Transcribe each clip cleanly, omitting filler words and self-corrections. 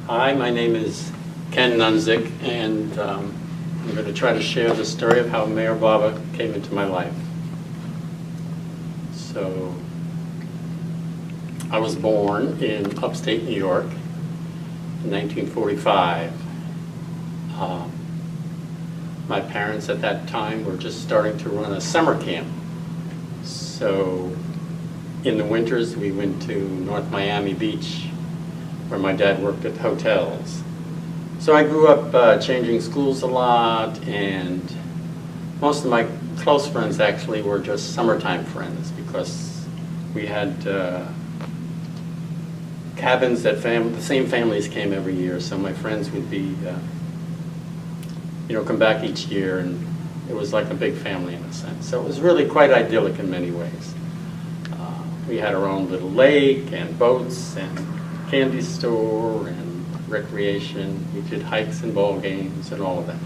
Hi, my name is Ken Nunzik, and I'm going to try to share the story of how Meher Baba came into my life. So, I was born in upstate New York in 1945. My parents at that time were just starting to run a summer camp. So, in the winters, we went to North Miami Beach, where my dad worked at hotels. So I grew up changing schools a lot, and most of my close friends actually were just summertime friends because we had cabins that the same families came every year, so my friends would be, come back each year, and it was like a big family in a sense. So it was really quite idyllic in many ways. We had our own little lake and boats and candy store and recreation. We did hikes and ball games and all of that.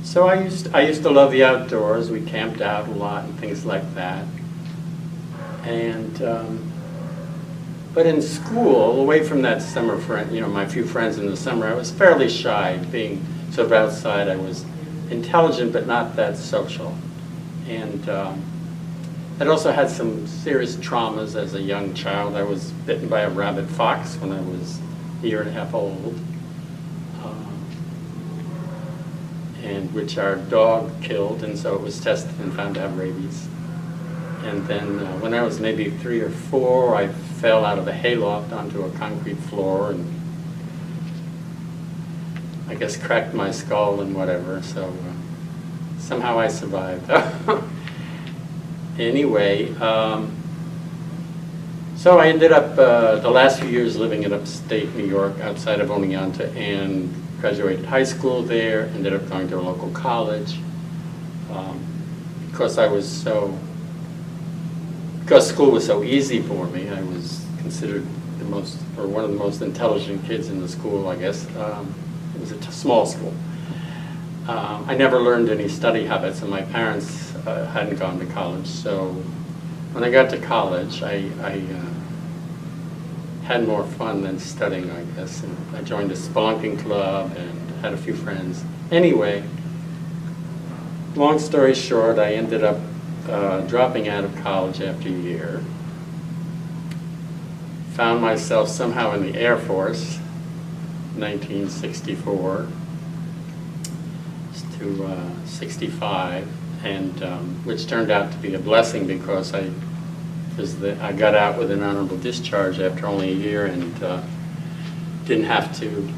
So I used to love the outdoors. We camped out a lot and things like that. And but in school, away from that summer friend, my few friends in the summer, I was fairly shy. Being sort of outside, I was intelligent but not that social. And I'd also had some serious traumas as a young child. I was bitten by a rabid fox when I was a year and a half old, and which our dog killed, and so it was tested and found to have rabies. And then when I was maybe 3 or 4, I fell out of a hayloft onto a concrete floor and I guess cracked my skull and whatever, so somehow I survived. Anyway, so I ended up the last few years living in upstate New York outside of Oneonta, and graduated high school there, ended up going to a local college. Because school was so easy for me, I was considered one of the most intelligent kids in the school, I guess. It was a small school. I never learned any study habits, and my parents hadn't gone to college. So when I got to college, I had more fun than studying, I guess. And I joined a spelunking club and had a few friends. Anyway, long story short, I ended up dropping out of college after a year. Found myself somehow in the Air Force, 1964 to 65, and which turned out to be a blessing because I got out with an honorable discharge after only a year and didn't have to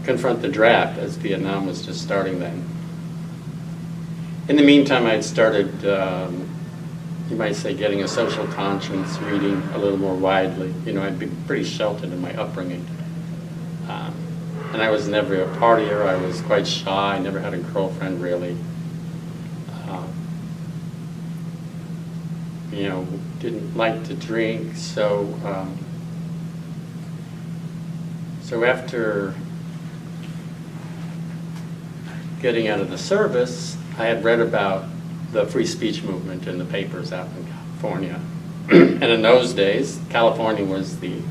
confront the draft, as Vietnam was just starting then. In the meantime, I'd started, you might say, getting a social conscience, reading a little more widely. I'd been pretty sheltered in my upbringing. And I was never a partier. I was quite shy. I never had a girlfriend, really. Didn't like to drink. So after getting out of the service, I had read about the free speech movement in the papers out in California. And in those days, California was the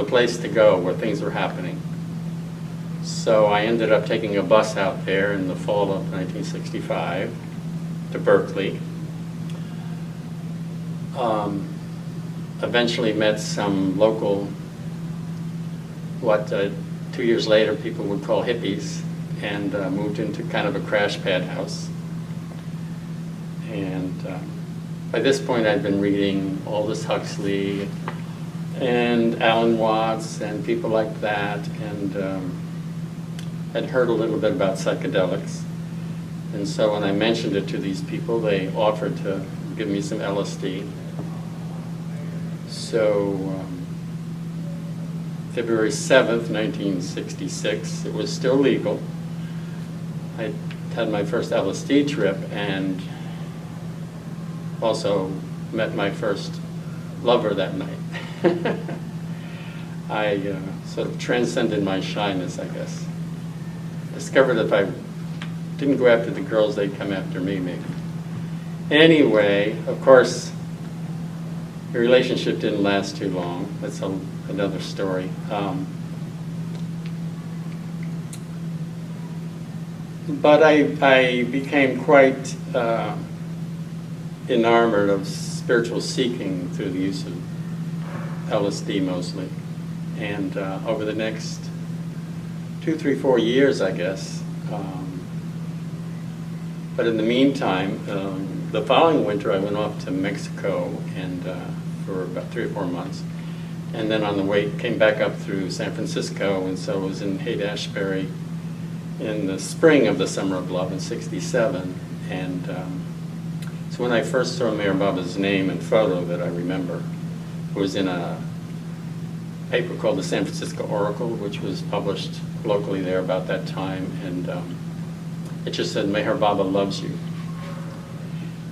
place to go where things were happening. So I ended up taking a bus out there in the fall of 1965 to Berkeley. Eventually met some local, 2 years later people would call hippies, and moved into kind of a crash pad house. And by this point I'd been reading Aldous Huxley and Alan Watts and people like that, and had heard a little bit about psychedelics. And so when I mentioned it to these people, they offered to give me some LSD. So February 7th, 1966, it was still legal. I had my first LSD trip and also met my first lover that night. I sort of transcended my shyness, I guess. Discovered if I didn't go after the girls, they'd come after me, maybe. Anyway, of course, the relationship didn't last too long. That's another story. But I became quite enamored of spiritual seeking through the use of LSD mostly. And over the next 2, 3, 4 years, I guess. But in the meantime, the following winter, I went off to Mexico and for about 3 or 4 months. And then on the way, came back up through San Francisco, and so I was in Haight-Ashbury in the spring of the Summer of Love in '67. And so when I first saw Meher Baba's name and photo that I remember, it was in a paper called the San Francisco Oracle, which was published locally there about that time, and it just said, Meher Baba loves you.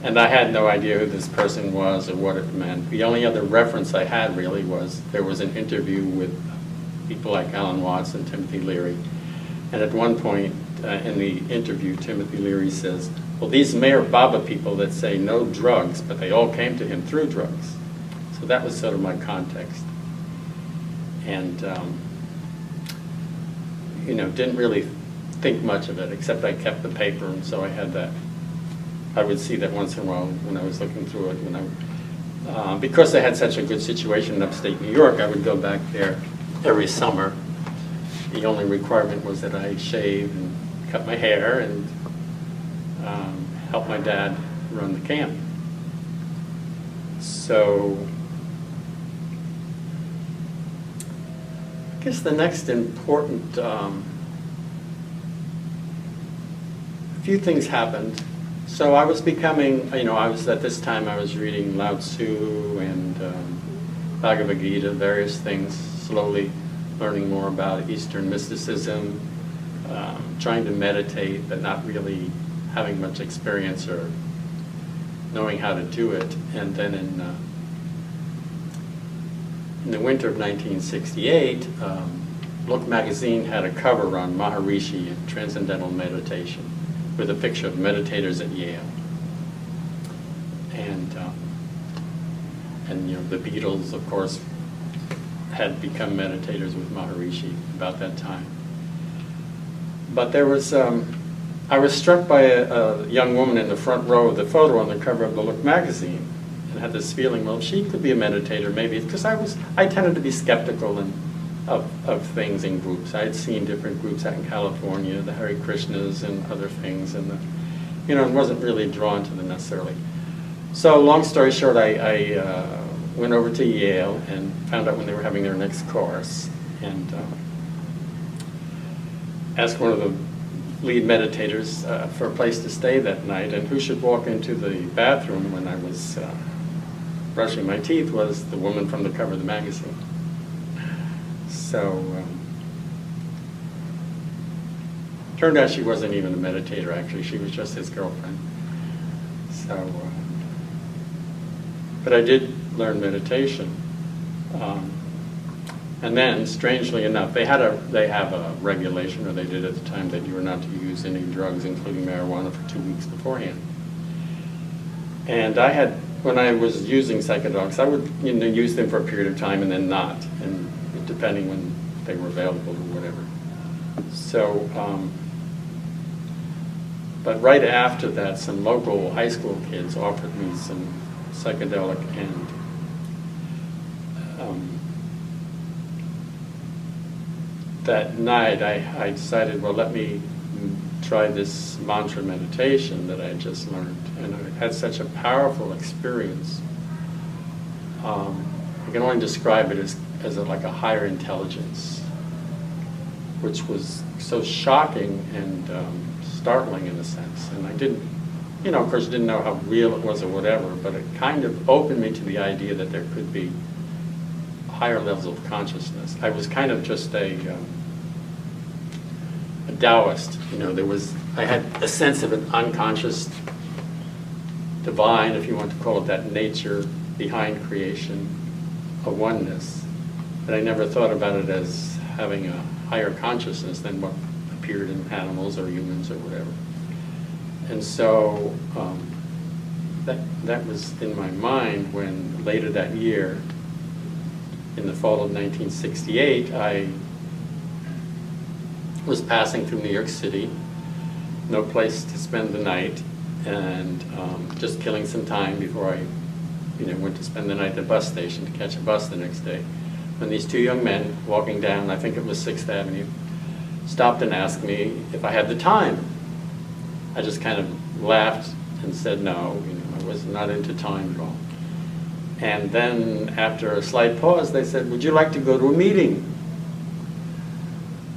And I had no idea who this person was or what it meant. The only other reference I had really was there was an interview with people like Alan Watts and Timothy Leary. And at one point in the interview, Timothy Leary says, well, these Meher Baba people that say no drugs, but they all came to him through drugs. So that was sort of my context. And, didn't really think much of it, except I kept the paper, and so I had that. I would see that once in a while when I was looking through it. Because I had such a good situation in upstate New York, I would go back there every summer. The only requirement was that I shave and cut my hair and help my dad run the camp. So I guess the next important, a few things happened. So I was becoming, at this time I was reading Lao Tzu and Bhagavad Gita, various things, slowly learning more about Eastern mysticism, trying to meditate, but not really having much experience or knowing how to do it. And then in the winter of 1968, Look magazine had a cover on Maharishi and Transcendental Meditation with a picture of meditators at Yale. And the Beatles, of course, had become meditators with Maharishi about that time. But there was, I was struck by a young woman in the front row of the photo on the cover of the Look magazine, and had this feeling, well, she could be a meditator, maybe, because I tended to be skeptical of things in groups. I had seen different groups out in California, the Hare Krishnas and other things, and wasn't really drawn to them necessarily. So long story short, I went over to Yale and found out when they were having their next course, and asked one of the lead meditators for a place to stay that night, and who should walk into the bathroom when I was brushing my teeth was the woman from the cover of the magazine. So turned out she wasn't even a meditator, actually. She was just his girlfriend. So, but I did learn meditation. And then, strangely enough, they have a regulation, or they did at the time, that you were not to use any drugs, including marijuana, for 2 weeks beforehand. And when I was using psychedelics, I would use them for a period of time and then not, and depending when they were available or whatever. So, but right after that, some local high school kids offered me some psychedelic, and that night I decided, well, let me try this mantra meditation that I had just learned, and I had such a powerful experience. I can only describe it as like a higher intelligence, which was so shocking and startling in a sense. And I didn't, of course, didn't know how real it was or whatever, but it kind of opened me to the idea that there could be higher levels of consciousness. I was kind of just a Taoist. I had a sense of an unconscious divine, if you want to call it that, nature behind creation, a oneness. But I never thought about it as having a higher consciousness than what appeared in animals or humans or whatever. And so that was in my mind when later that year, in the fall of 1968, I was passing through New York City, no place to spend the night, and just killing some time before I went to spend the night at the bus station to catch a bus the next day, when these two young men walking down, I think it was 6th Avenue, stopped and asked me if I had the time. I just kind of laughed and said no, I was not into time at all. And then after a slight pause, they said, would you like to go to a meeting?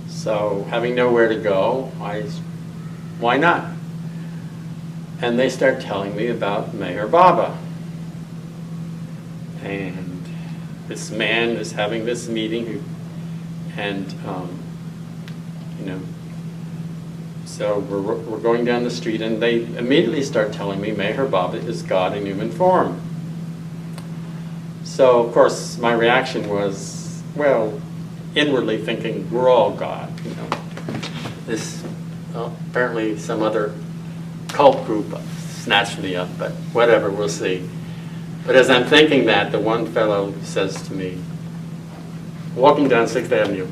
So having nowhere to go, why not? And they start telling me about Meher Baba. And this man is having this meeting, and so we're going down the street, and they immediately start telling me Meher Baba is God in human form. So of course my reaction was, well, inwardly thinking we're all God. This apparently some other cult group snatched me up, but whatever, we'll see. But as I'm thinking that, the one fellow says to me, walking down 6th Avenue,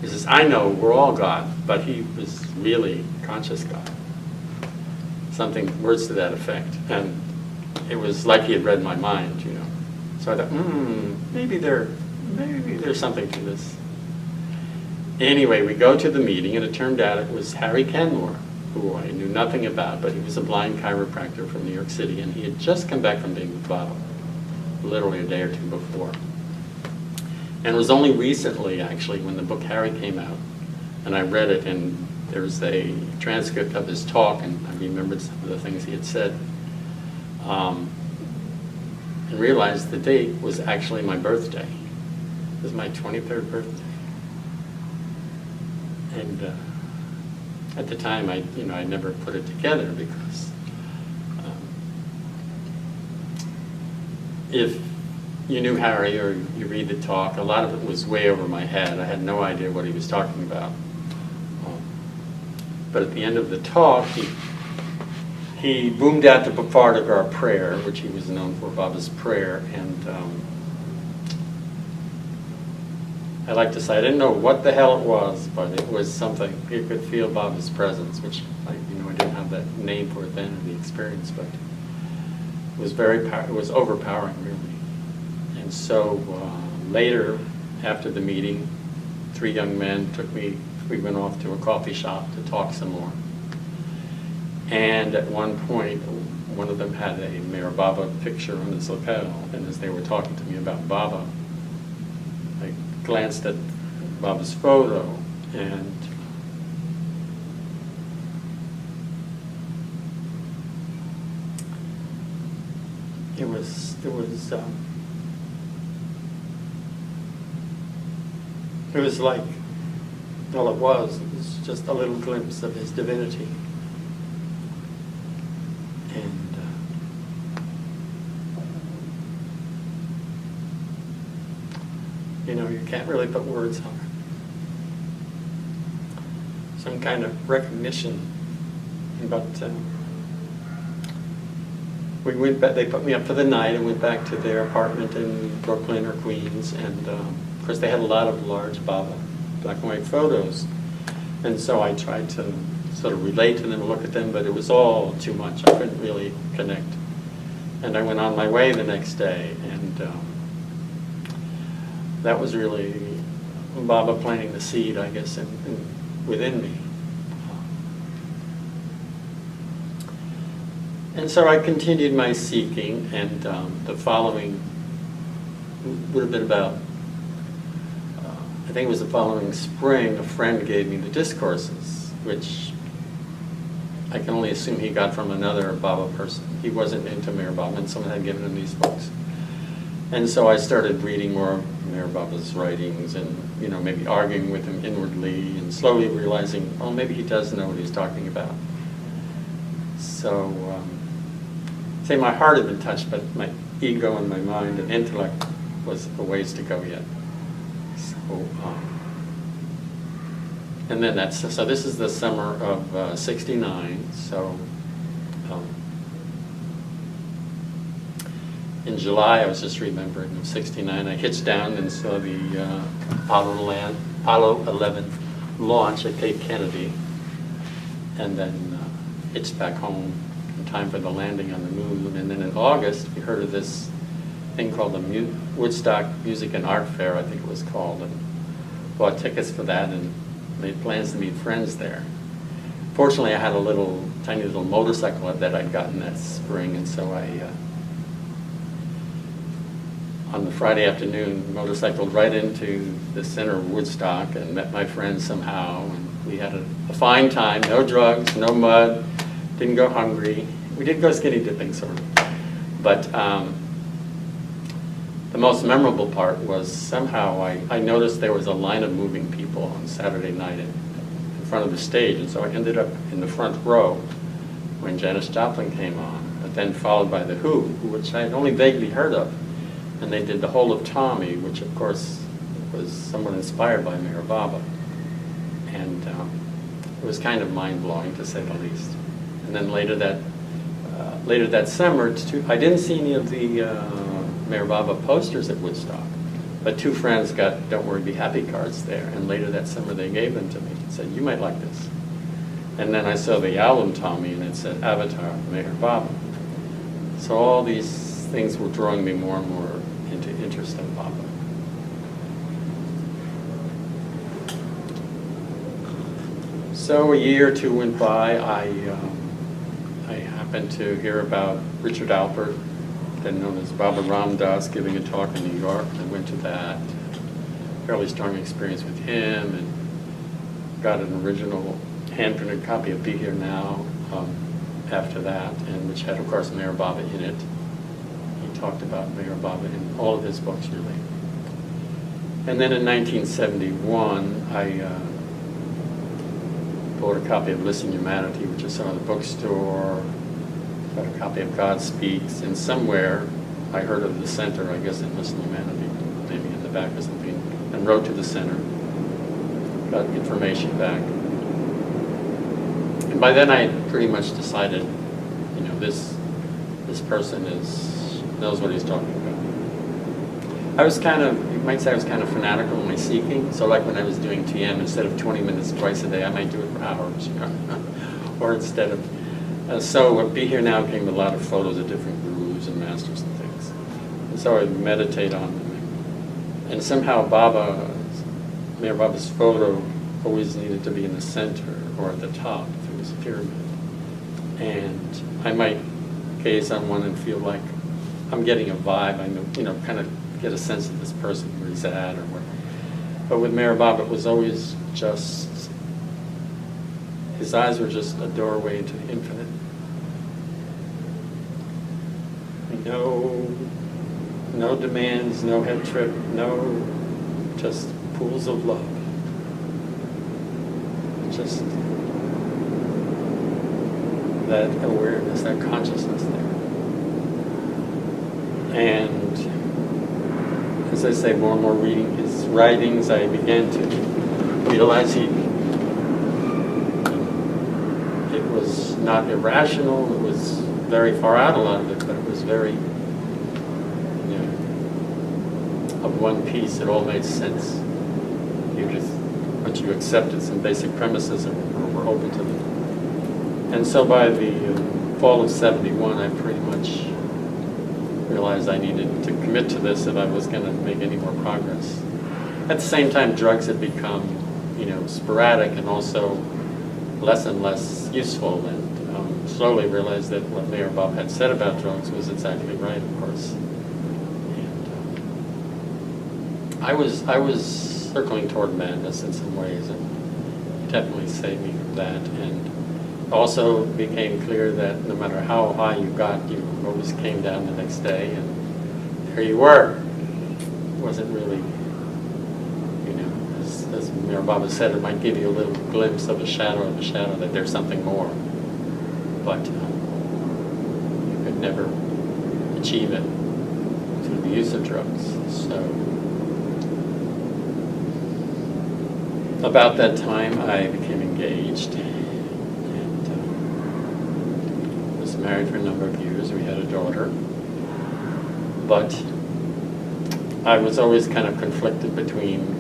he says, I know we're all God, but he was really conscious God. Words to that effect. And it was like he had read my mind, So I thought, maybe there's something to this. Anyway, we go to the meeting, and it turned out it was Harry Canmore, who I knew nothing about, but he was a blind chiropractor from New York City, and he had just come back from being with Baba, literally a day or two before. And it was only recently, actually, when the book Harry came out, and I read it, and there's a transcript of his talk, and I remembered some of the things he had said, and realized the date was actually my birthday. It was my 23rd birthday. And at the time, I never put it together, because if you knew Harry or you read the talk, a lot of it was way over my head. I had no idea what he was talking about. But at the end of the talk, he boomed out the Bhaktagara prayer, which he was known for, Baba's prayer, and I like to say I didn't know what the hell it was, but it was something. You could feel Baba's presence, which I didn't have that name for it then in the experience, but it was it was overpowering, really. And so later, after the meeting, 3 young men we went off to a coffee shop to talk some more. And at one point, one of them had a Meher Baba picture on his lapel, and as they were talking to me about Baba, I glanced at Baba's photo, and it was like, well, it was just a little glimpse of his divinity. And you can't really put words on it. Some kind of recognition. But we went back, they put me up for the night and went back to their apartment in Brooklyn or Queens, and of course they had a lot of large Baba black and white photos, and so I tried to sort of relate to them and look at them, but it was all too much. I couldn't really connect. And I went on my way the next day, and that was really Baba planting the seed, I guess, within me. And so I continued my seeking, and the following would have been about, I think it was the following spring, a friend gave me the discourses, which I can only assume he got from another Baba person. He wasn't into Meher Baba, and someone had given him these books. And so I started reading more of Meher Baba's writings, and maybe arguing with him inwardly, and slowly realizing, well, maybe he does know what he's talking about. So, say my heart had been touched, but my ego and my mind and intellect was a ways to go yet. So, and then so this is the summer of '69. So Um, in July, I was just remembering, of '69, I hitched down and saw the Apollo 11 launch at Cape Kennedy, and then hitched back home in time for the landing on the moon. And then in August, we heard of this thing called the Woodstock Music and Art Fair, I think it was called, and bought tickets for that and made plans to meet friends there. Fortunately, I had a tiny little motorcycle that I'd gotten that spring, and so I, on the Friday afternoon, motorcycled right into the center of Woodstock and met my friends somehow, and we had a fine time, no drugs, no mud, didn't go hungry. We did go skinny dipping, sort of. But the most memorable part was somehow I noticed there was a line of moving people on Saturday night in front of the stage, and so I ended up in the front row when Janis Joplin came on, but then followed by The Who, which I had only vaguely heard of. And they did The Whole of Tommy, which of course was somewhat inspired by Meher Baba. And it was kind of mind-blowing, to say the least. And then later that summer, I didn't see any of the Meher Baba posters at Woodstock, but two friends got Don't Worry Be Happy cards there, and later that summer they gave them to me and said, you might like this. And then I saw the album Tommy, and it said Avatar, Meher Baba. So all these things were drawing me more and more into interest in Baba. So a year or two went by. I happened to hear about Richard Alpert, then known as Baba Ram Das, giving a talk in New York. I went to that. Fairly strong experience with him, and got an original hand-printed copy of Be Here Now after that, and which had, of course, Meher Baba in it. He talked about Meher Baba in all of his books, really. And then in 1971, I bought a copy of Listen Humanity, which I saw in the bookstore, got a copy of God Speaks, and somewhere I heard of the center, I guess in Listen Humanity, maybe in the back or something, and wrote to the center, got information back. And by then I had pretty much decided, you know, this person knows what he's talking about. I was kind of, you might say I was kind of fanatical in my seeking. So like when I was doing TM, instead of 20 minutes twice a day, I might do it for hours, you know? Or instead of, so Be Here Now came with a lot of photos of different gurus and masters and things. And so I would meditate on them. And somehow Meher Baba's photo always needed to be in the center or at the top if it was a pyramid. And I might gaze on one and feel like I'm getting a vibe. I know, you know, kind of get a sense of this person, where he's at or where. But with Meher Baba, it was always just, his eyes were just a doorway into the infinite. No demands, no head trip, just pools of love. Just that awareness, that consciousness there. And as I say, more and more reading his writings, I began to realize it was not irrational, it was very far out, a lot of it, but it was very, you know, of one piece. It all made sense. But you accepted some basic premises and were open to them. And so by the fall of '71, I pretty much realized I needed to commit to this if I was going to make any more progress. At the same time, drugs had become, you know, sporadic and also less and less useful, and slowly realized that what Meher Baba had said about drugs was exactly right, of course. And I was circling toward madness in some ways, and it definitely saved me from that. And also became clear that no matter how high you got, you always came down the next day, and there you were. It wasn't really, you know, as Meher Baba said, it might give you a little glimpse of a shadow that there's something more. But you could never achieve it through the use of drugs. So about that time, I became engaged, and was married for a number of years. We had a daughter. But I was always kind of conflicted between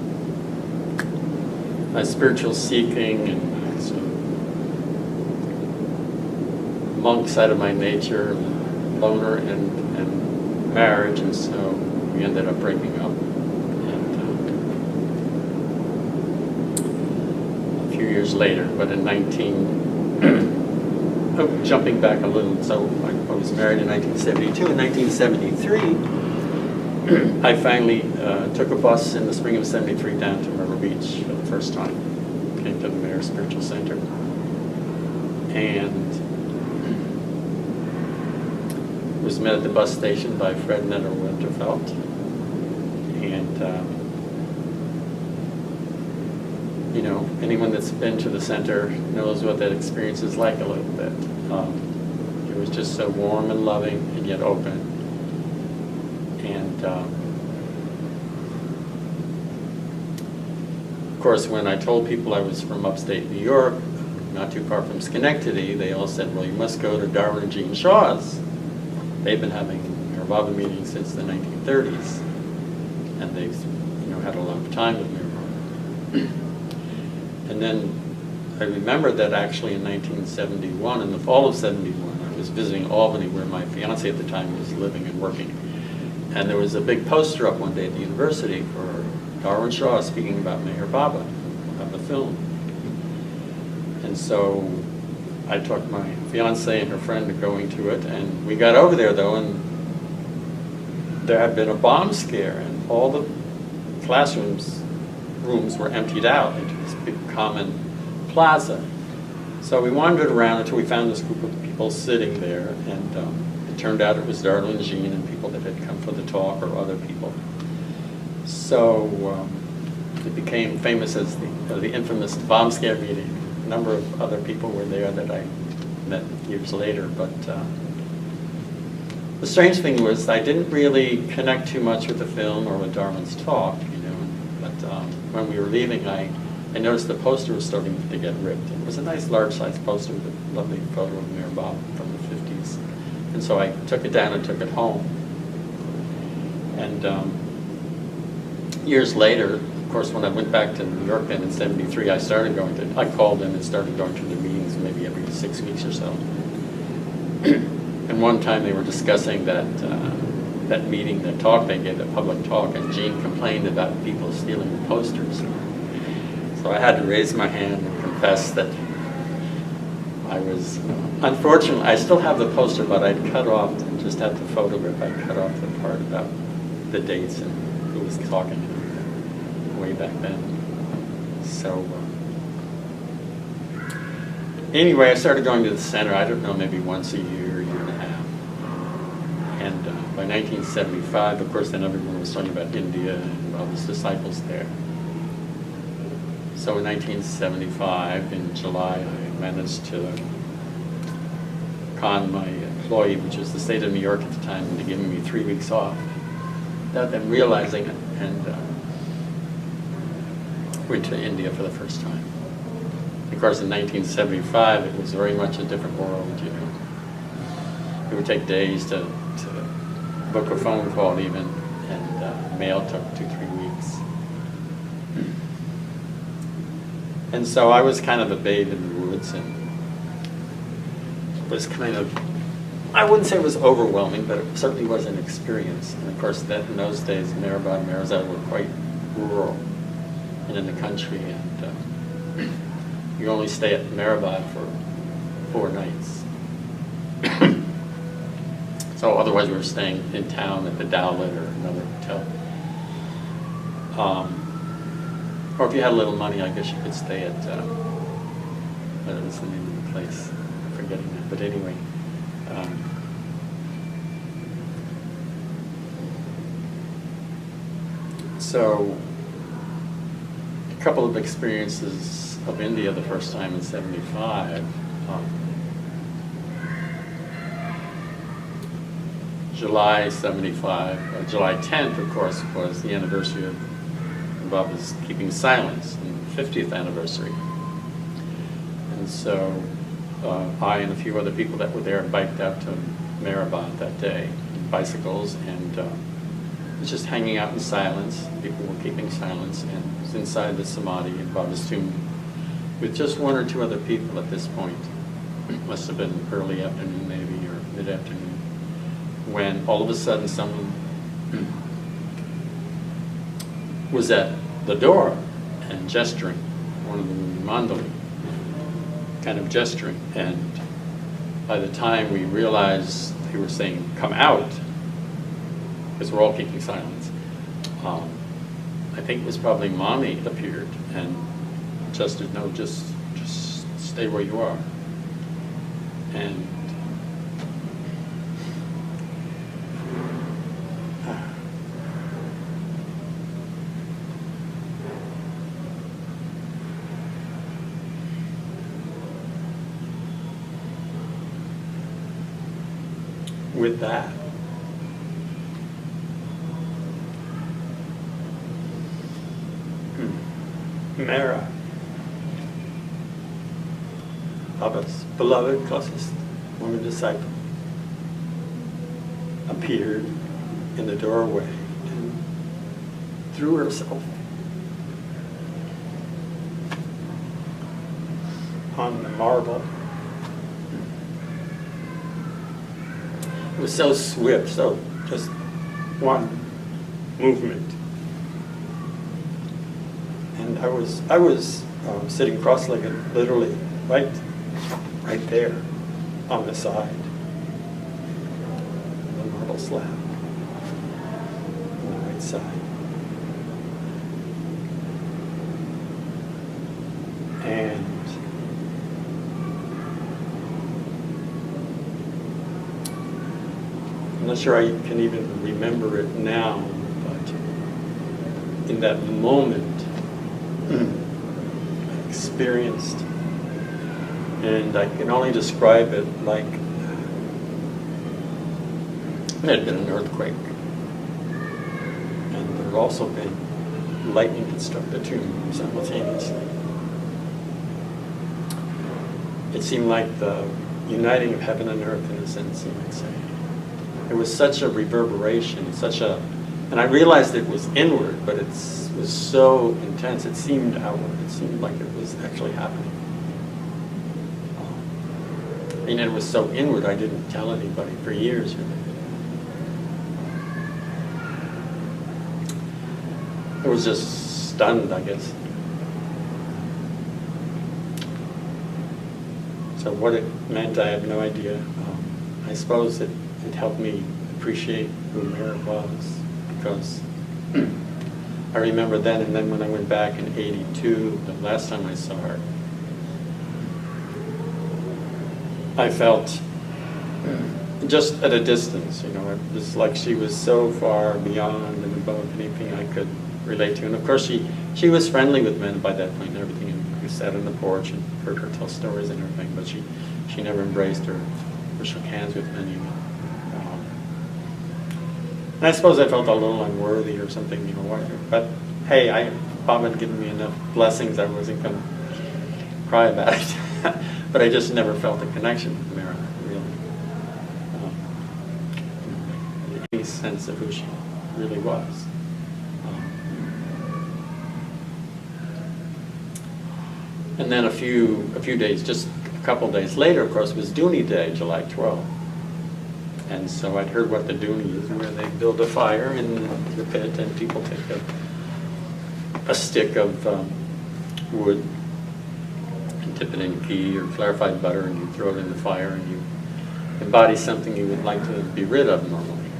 my spiritual seeking and sort of monk side of my nature, loner, and marriage, and so we ended up breaking up. And a few years later, but in jumping back a little, so I was married in 1972. In 1973, I finally took a bus in the spring of '73 down to Myrtle Beach for the first time. Came to the Mayor Spiritual Center. And was met at the bus station by Fred Netter Winterfeld. And, you know, anyone that's been to the center knows what that experience is like a little bit. It was just so warm and loving and yet open. And of course, when I told people I was from upstate New York, not too far from Schenectady, they all said, well, you must go to Darwin and Jean Shaw's. They've been having Meher meetings since the 1930s, and they've, you know, had a long time with Meher. And then I remember that actually in 1971, in the fall of '71, I was visiting Albany, where my fiance at the time was living and working. And there was a big poster up one day at the university for Darwin Shaw speaking about Meher Baba, of the film. And so I took my fiance and her friend to going to it, and we got over there though, and there had been a bomb scare, and all the rooms were emptied out into this big common plaza. So we wandered around until we found this group of people sitting there, and it turned out it was Darwin and Jean and people that had come for the talk, or other people. So it became famous as the infamous bomb scare meeting. A number of other people were there that I met years later, but the strange thing was I didn't really connect too much with the film or with Darwin's talk, you know. But when we were leaving, I noticed the poster was starting to get ripped. It was a nice large-size poster with a lovely photo of Meher Baba from the 50s. And so I took it down and took it home. And years later, of course, when I went back to New York then in '73, I called in and started going to the meetings maybe every 6 weeks or so. And one time they were discussing that meeting, that talk they gave, that public talk, and Jean complained about people stealing the posters. So I had to raise my hand and confess that I was, unfortunately, I still have the poster, but I'd cut off, just had the photograph, I cut off the part about the dates and who was talking way back then. So anyway, I started going to the center, I don't know, maybe once a year, year and a half. And by 1975, of course, then everyone was talking about India and all his disciples there. So in 1975, in July, I managed to con my employee, which was the state of New York at the time, into giving me 3 weeks off, without them realizing it, and went to India for the first time. Of course, in 1975, it was very much a different world, you know. It would take days to book a phone call even, and mail took 2-3 weeks. And so I was kind of a babe in the woods, and it was kind of, I wouldn't say it was overwhelming, but it certainly was an experience. And of course, in those days, Mehrabad and Mehrabad were quite rural and in the country, and you only stay at Mehrabad for 4 nights. So otherwise we were staying in town at the Dowlett or another hotel. Or if you had a little money, I guess you could stay at, what was the name of the place? I'm forgetting that, but anyway. So, a couple of experiences of India the first time in '75. July '75, July 10th, of course, was the anniversary of Baba's keeping silence, and the 50th anniversary. And so I and a few other people that were there biked out to Mehrabad that day, bicycles, and was just hanging out in silence. People were keeping silence, and was inside the Samadhi in Baba's tomb with just one or two other people at this point. It must have been early afternoon maybe, or mid-afternoon, when all of a sudden someone was at the door and gesturing, one of them in Mandali, kind of gesturing. And by the time we realized they were saying, "Come out," because we're all keeping silence, I think it was probably Mommy appeared and gestured, "No, just stay where you are." And with that, Mara, Baba's beloved, closest woman disciple, appeared in the doorway and threw herself on the marble. It was so swift, so just one movement. And I was sitting cross-legged, literally, right there on the side, the marble slab, on the right side. And I'm not sure I can even remember it now, but in that moment, I experienced, and I can only describe it like it had been an earthquake. And there had also been lightning that struck the tomb simultaneously. It seemed like the uniting of heaven and earth, in a sense, you might say. It was such a reverberation, and I realized it was inward, but it was so intense, it seemed outward. It seemed like it was actually happening. And it was so inward, I didn't tell anybody for years, really. I was just stunned, I guess. So what it meant, I have no idea. I suppose it helped me appreciate who Mara was, because I remember then, and then when I went back in '82, the last time I saw her, I felt just at a distance, it was like she was so far beyond and above anything I could relate to. And of course she was friendly with men by that point and everything, and we sat on the porch and heard her tell stories and everything, but she never embraced or shook hands with many. And I suppose I felt a little unworthy or something, but hey, Bob had given me enough blessings, I wasn't going to cry about it. But I just never felt a connection with Mara, really. Any sense of who she really was. And then a few days, just a couple days later, of course, was Duni Day, July 12th. And so I'd heard what the Duni is, where they build a fire in the pit and people take a stick of wood and dip it in ghee or clarified butter, and you throw it in the fire and you embody something you would like to be rid of normally.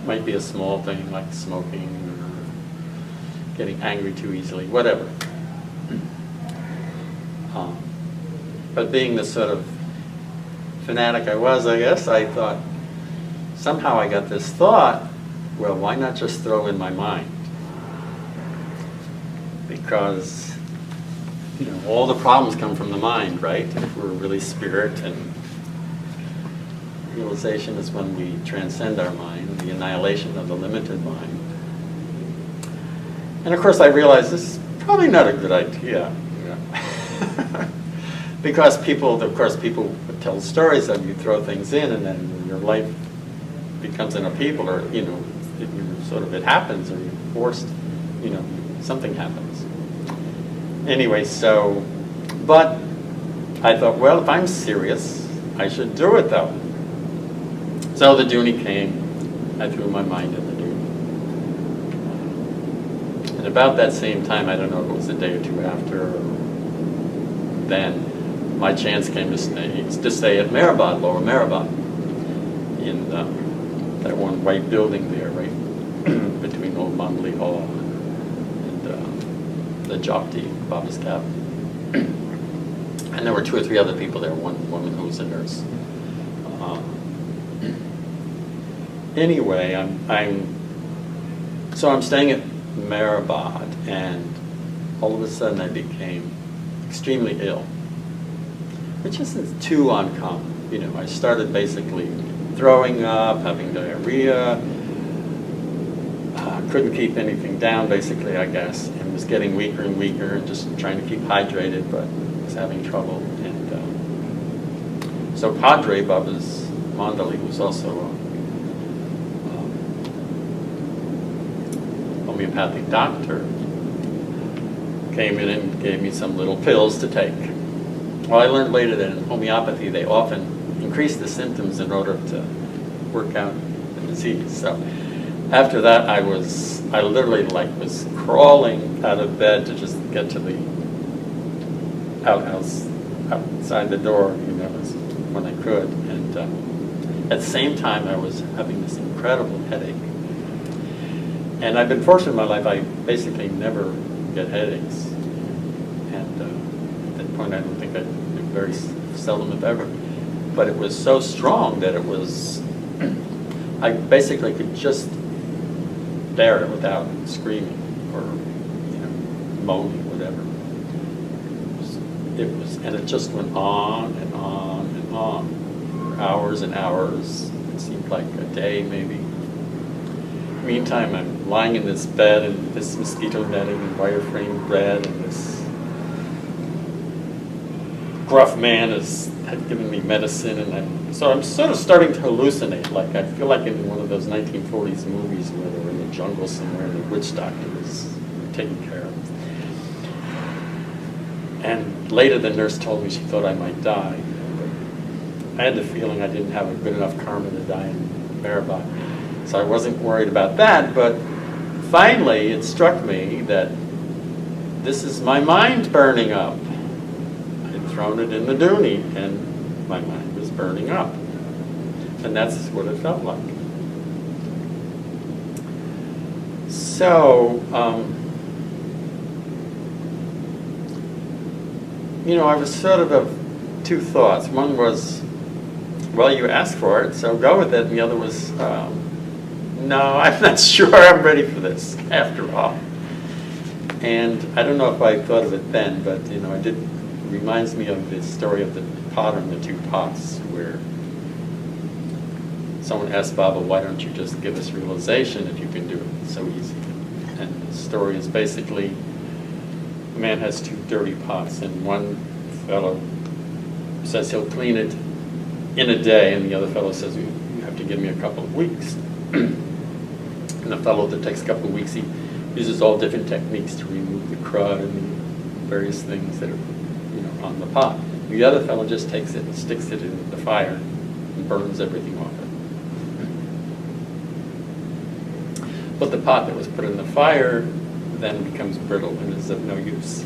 Might be a small thing like smoking or getting angry too easily, whatever. But being the sort of fanatic I was, I guess, I thought, somehow I got this thought, well, why not just throw in my mind? Because, all the problems come from the mind, right? If we're really spirit, and realization is when we transcend our mind, the annihilation of the limited mind. And of course I realized this is probably not a good idea. because people, of course, people would tell stories of you throw things in and then your life becomes an upheaval, or, you know, it happens, or you're forced, you know, something happens. Anyway, so, but I thought, well, if I'm serious, I should do it though. So the Dooney came, I threw my mind in the Dooney. And about that same time, I don't know if it was a day or two after, then my chance came to stay at Mehrabad, Lower Mehrabad, in that one white building there, right between Old Mandalay Hall and the Jopti, Baba's cabin. And there were 2 or 3 other people there, one woman who was a nurse. Anyway, I'm staying at Mehrabad, and all of a sudden I became extremely ill, which isn't too uncommon. You know, I started basically throwing up, having diarrhea, couldn't keep anything down basically, I guess, and was getting weaker and weaker and just trying to keep hydrated, but was having trouble. And so Padre Baba's Mandali, who's also a homeopathic doctor, came in and gave me some little pills to take. Well, I learned later that in homeopathy they often increase the symptoms in order to work out the disease. So after that, I literally was crawling out of bed to just get to the outhouse outside the door, you know, when I could. And at the same time, I was having this incredible headache. And I've been fortunate in my life, I basically never get headaches. And at that point, I don't think I very seldom if ever. But it was so strong that it was, I basically could just bear it without screaming or, you know, moaning, whatever. And it just went on and on and on for hours and hours. It seemed like a day, maybe. Meantime, I'm lying in this bed and this mosquito netting and wireframe bed, and this gruff man had given me medicine, and so I'm sort of starting to hallucinate. Like I feel like in one of those 1940s movies where they were in the jungle somewhere and the witch doctor is taken care of. And later the nurse told me she thought I might die. But I had the feeling I didn't have a good enough karma to die in Mehrabad. So I wasn't worried about that, but finally it struck me that this is my mind burning up. I'd thrown it in the Dooney, and my mind was burning up. And that's what it felt like. So, you know, I was sort of 2 thoughts. One was, well, you asked for it, so go with it. And the other was, no, I'm not sure I'm ready for this, after all. And I don't know if I thought of it then, but, you know, it reminds me of the story of the potter and the 2 pots, where someone asked Baba, why don't you just give us realization if you can do it so easy? And the story is basically, a man has 2 dirty pots, and one fellow says he'll clean it in a day, and the other fellow says, you have to give me a couple of weeks. And the fellow that takes a couple of weeks, he uses all different techniques to remove the crud and the various things that are, you know, on the pot. The other fellow just takes it and sticks it in the fire and burns everything off it. But the pot that was put in the fire then becomes brittle and is of no use.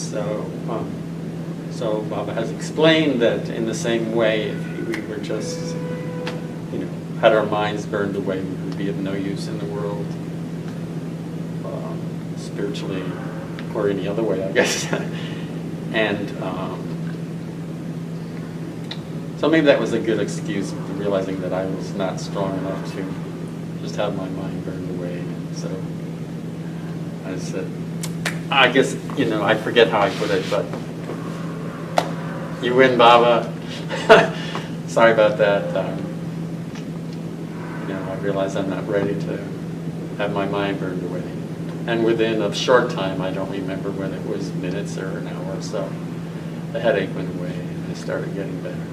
So Baba has explained that in the same way, if we were just, you know, had our minds burned away, we would be of no use in the world, spiritually or any other way, I guess. And so maybe that was a good excuse for realizing that I was not strong enough to just have my mind burned away. So I said, I guess, you know, I forget how I put it, but you win, Baba. Sorry about that. You know, I realize I'm not ready to have my mind burned away. And within a short time, I don't remember whether it was minutes or an hour or so, the headache went away and I started getting better.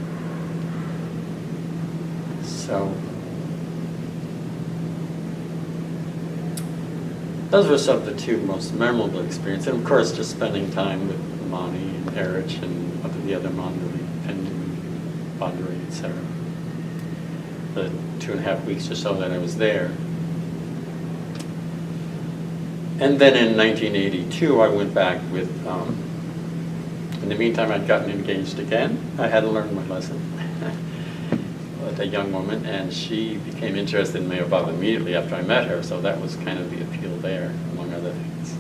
So those were some of the two most memorable experiences. And of course, just spending time with Mani and Erich and the other Mandali, Pendu, Bandari, etc. The 2.5 weeks or so that I was there. And then in 1982, I went back with, in the meantime, I'd gotten engaged again. I hadn't learned my lesson with a young woman, and she became interested in Meher Baba immediately after I met her, so that was kind of the appeal there, among other things.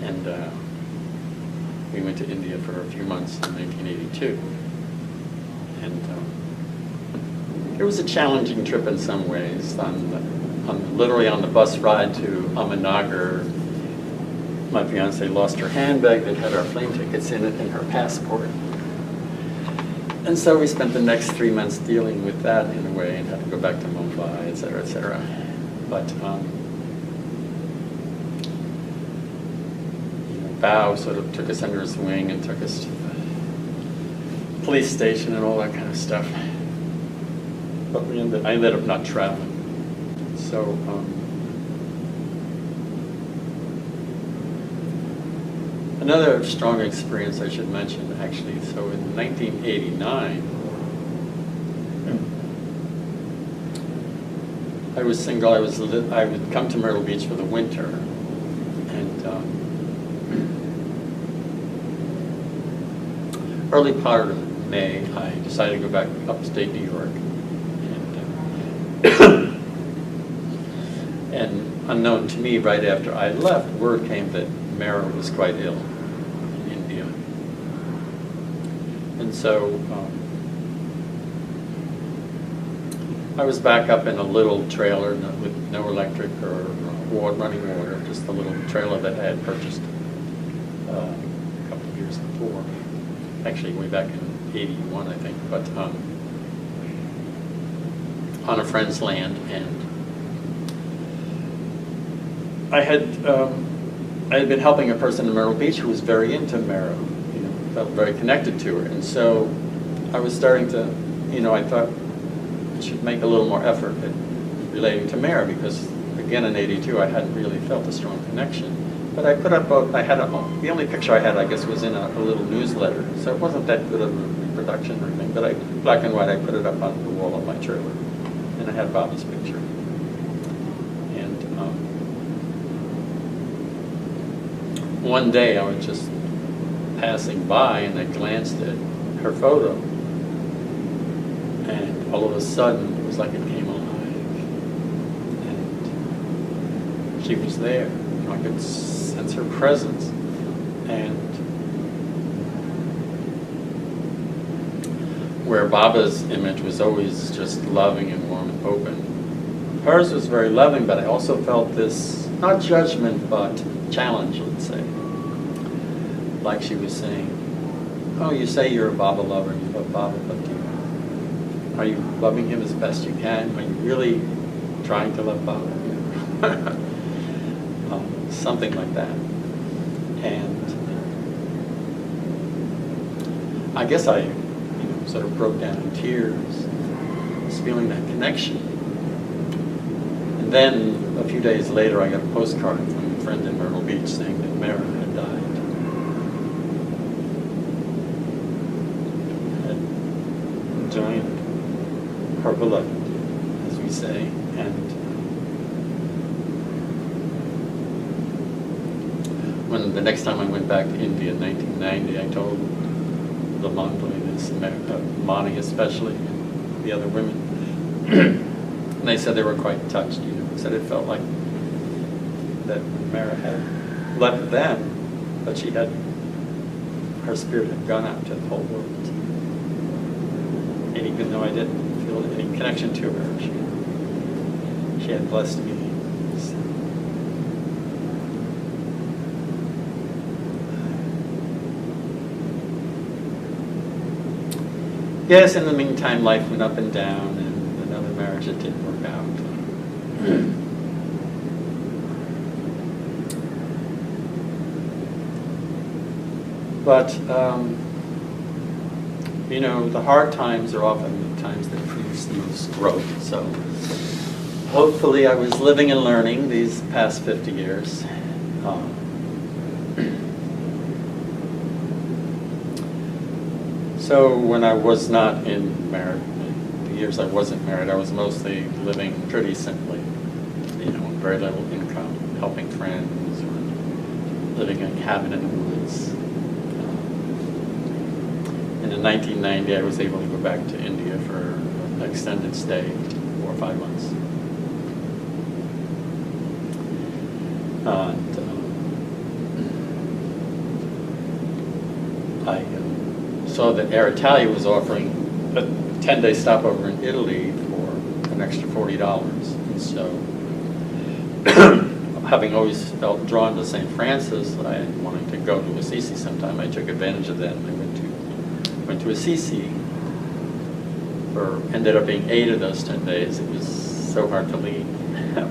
And we went to India for a few months in 1982. And it was a challenging trip in some ways. Literally on the bus ride to Ahmednagar, my fiancée lost her handbag that had our plane tickets in it and her passport. And so we spent the next 3 months dealing with that in a way and had to go back to Mumbai, et cetera, et cetera. But Bao sort of took us under his wing and took us to the police station and all that kind of stuff. But I ended up not traveling. So another strong experience I should mention, actually. So in 1989, I was single. I would come to Myrtle Beach for the winter, and early part of May, I decided to go back upstate New York. And unknown to me, right after I left, word came that Meher was quite ill in India. And so I was back up in a little trailer with no electric or running water, just a little trailer that I had purchased a couple of years before. Actually, way back in 81, I think, but on a friend's land. And I had been helping a person in Myrtle Beach who was very into Meher, felt very connected to her. And so I was starting to, I thought I should make a little more effort at relating to Meher, because again in 82 I hadn't really felt a strong connection. But I put up, the only picture I had, I guess, was in a little newsletter. So it wasn't that good of a reproduction or anything, but black and white, I put it up on the wall of my trailer. And I had Baba's picture. And one day I was just passing by and I glanced at her photo. And all of a sudden, it was like it came alive. And she was there. I could sense her presence. And where Baba's image was always just loving and warm and open, hers was very loving, but I also felt this, not judgment, but challenge, let's say. Like she was saying, oh, you say you're a Baba lover, you love Baba, but are you loving him as best you can? Are you really trying to love Baba? Something like that. And I guess I sort of broke down in tears, just feeling that connection. And then a few days later, I got a postcard from a friend in Myrtle Beach saying that Meher had died. Had joined her beloved, as we say, and when the next time I went back to India in 1990, I told the Mandali, Mani especially, and the other women, and they said they were quite touched. Said it felt like that Meher had left them, but her spirit had gone out to the whole world. And even though I didn't feel any connection to her, she had blessed me. Yes, in the meantime, life went up and down, and another marriage that didn't work out. But, you know, the hard times are often the times that produce the most growth. So hopefully I was living and learning these past 50 years. So when I was not married, the years I wasn't married, I was mostly living pretty simply, you know, very little income, helping friends, or living in a cabin in the woods. And in 1990, I was able to go back to India for an extended stay, 4 or 5 months. And I saw that Air Italia was offering a 10-day stopover in Italy for an extra $40. And so, having always felt drawn to St. Francis, I wanted to go to Assisi sometime. I took advantage of that, and I went to Assisi. Ended up being 8 of those 10 days. It was so hard to leave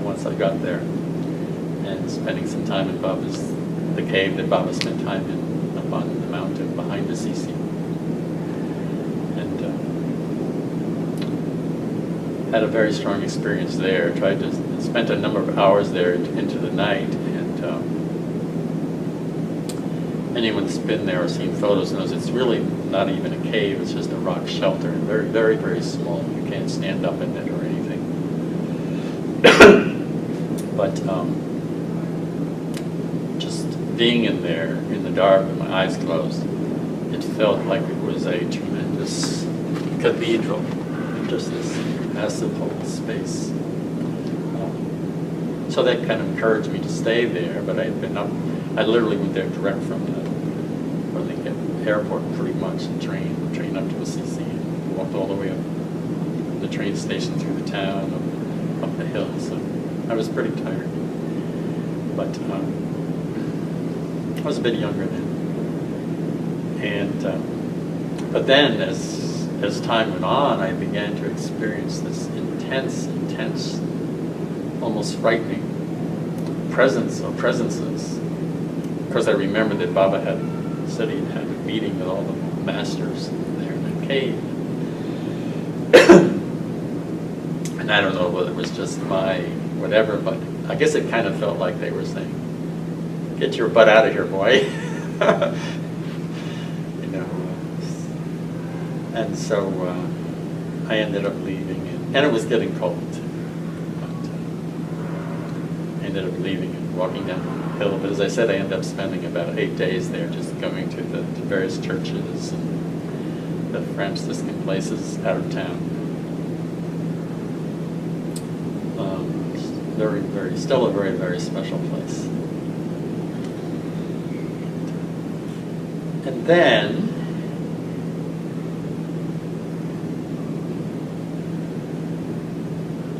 once I got there. And spending some time in the cave that Baba spent time in, up on the mountain behind Assisi. And had a very strong experience there. Spent a number of hours there into the night. And anyone that's been there or seen photos knows it's really not even a cave. It's just a rock shelter, and very, very, very small. You can't stand up in it or anything. But just being in there in the dark with my eyes closed, it felt like it was a tremendous cathedral, just this massive whole space. So that kind of encouraged me to stay there, but I had been up, I literally went there direct from the airport pretty much, and train up to Assisi, and walked all the way up the train station through the town, up the hill, so I was pretty tired. But I was a bit younger then. And but then as time went on, I began to experience this intense, almost frightening presence or presences. Of course, I remember that Baba said he had a meeting with all the masters there in the cave. And I don't know whether it was just my whatever, but I guess it kind of felt like they were saying, "Get your butt out of here, boy." You know. And so I ended up leaving, and it was getting cold. I ended up leaving and walking down the hill, but as I said, I ended up spending about 8 days there, just going to the various churches and the Franciscan places out of town. Still a very, very special place. And then,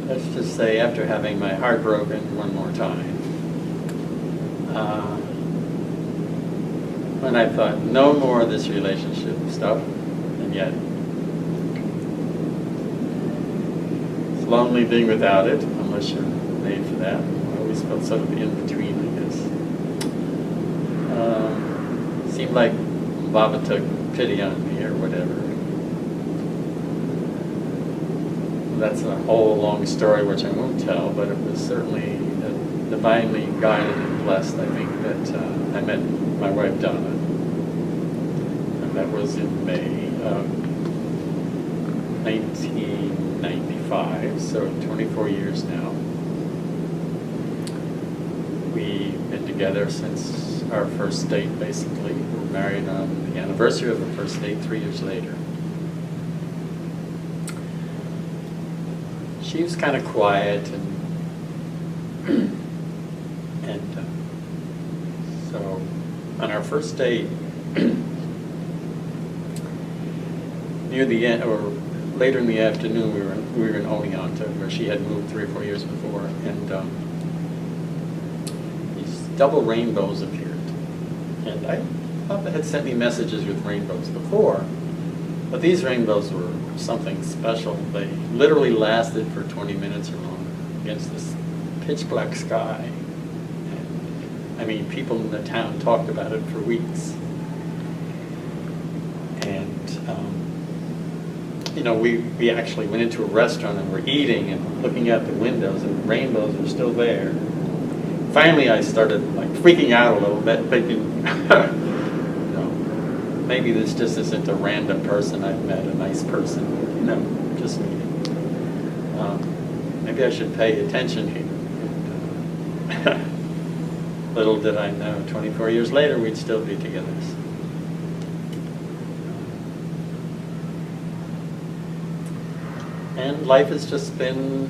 let's just say after having my heart broken one more time, when I thought, no more of this relationship stuff, and yet it's lonely being without it, unless you're made for that. I always felt sort of in between, I guess. Seemed like Baba took pity on me or whatever. That's a whole long story which I won't tell, but it was certainly divinely guided and blessed, I think, that I met my wife Donna. And that was in May of 1995, so 24 years now. We've been together since our first date, basically. We were married on the anniversary of the first date 3 years later. She was kind of quiet, and so on our first date, near the end, or later in the afternoon, we were in Oneonta, where she had moved 3 or 4 years before, and these double rainbows appeared. And Papa had sent me messages with rainbows before, but these rainbows were something special. They literally lasted for 20 minutes or longer against this pitch black sky. And, I mean, people in the town talked about it for weeks. we actually went into a restaurant and were eating and looking out the windows, and rainbows were still there. Finally, I started like freaking out a little bit, thinking, maybe this just isn't a random person I've met, a nice person, just meeting. Maybe I should pay attention here. Little did I know, 24 years later, we'd still be together. And life has just been,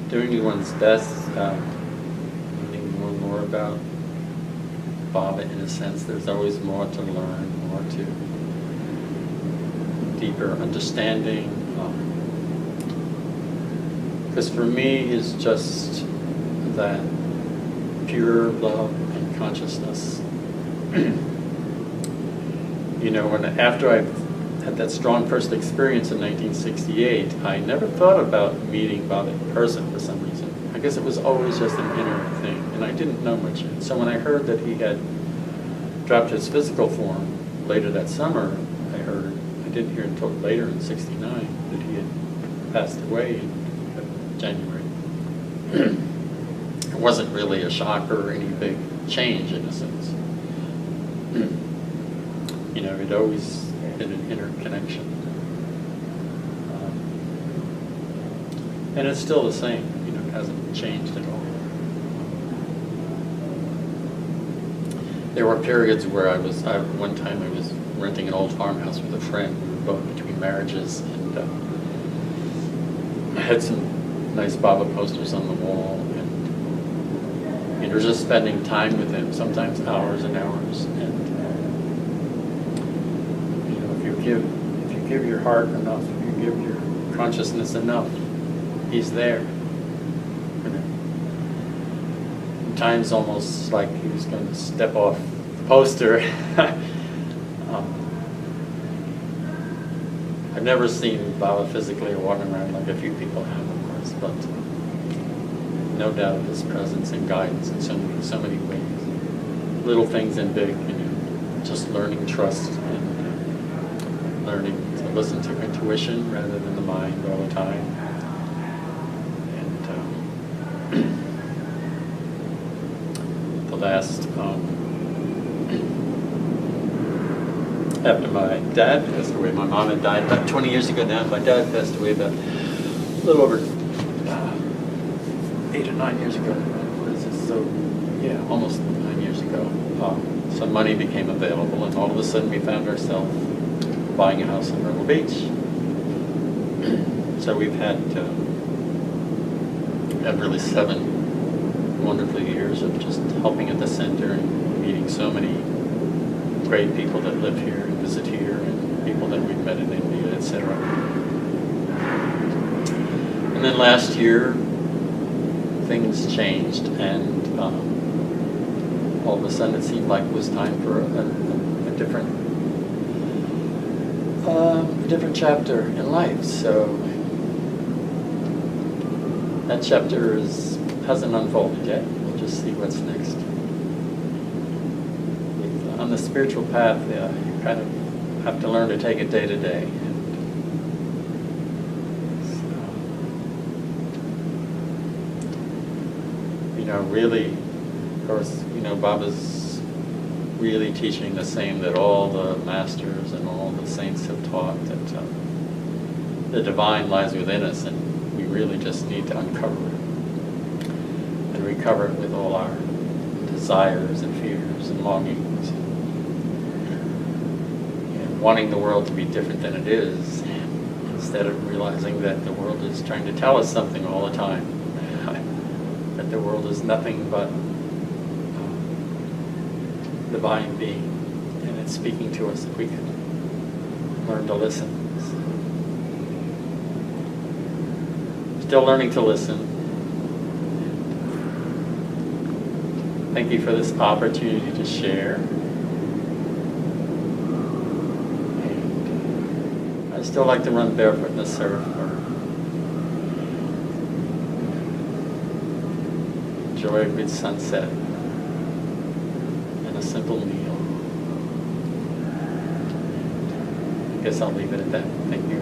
doing one's best, learning more and more about Baba in a sense. There's always more to learn, more to deeper understanding. Because for me, it's just that pure love and consciousness. After I had that strong first experience in 1968, I never thought about meeting Baba in person for some reason. I guess it was always just an inner thing, and I didn't know much. So when I heard that he had dropped his physical form later that summer, I didn't hear until later in '69 that he had passed away in January. It wasn't really a shock or any big change in a sense. It always been an inner connection. And it's still the same, it hasn't changed at all. There were periods where one time I was renting an old farmhouse with a friend. We were both between marriages, and I had some nice Baba posters on the wall, and just spending time with him, sometimes hours and hours. And if you give your heart enough, if you give your consciousness enough, he's there. Times almost like he was going to step off the poster. I've never seen Baba physically or walking around like a few people have, of course, but no doubt of his presence and guidance in so many ways. Little things and big, just learning trust and learning to listen to intuition rather than the mind all the time. And the last, after my dad passed away, my mom had died about 20 years ago now. My dad passed away about a little over 8 or 9 years ago. What is this? So, yeah, almost 9 years ago. Some money became available, and all of a sudden we found ourselves buying a house in Myrtle Beach. So we've had really 7 wonderful years of just helping at the center and meeting so many great people that live here and visit here, and people that we've met in India, etc. And then last year, things changed, and all of a sudden it seemed like it was time for a different chapter in life. So that chapter hasn't unfolded yet. We'll just see what's next. On the spiritual path, you kind of have to learn to take it day to day. Really, of course, Baba's really teaching the same that all the masters and all the saints have taught, that the divine lies within us, and we really just need to uncover it and recover it with all our desires and fears and longings, and wanting the world to be different than it is, instead of realizing that the world is trying to tell us something all the time. That the world is nothing but divine being, and it's speaking to us if we can learn to listen. Still learning to listen. Thank you for this opportunity to share. And I still like to run barefoot in the surf, or enjoy a good sunset and a simple meal. guess I'll leave it at that. Thank you.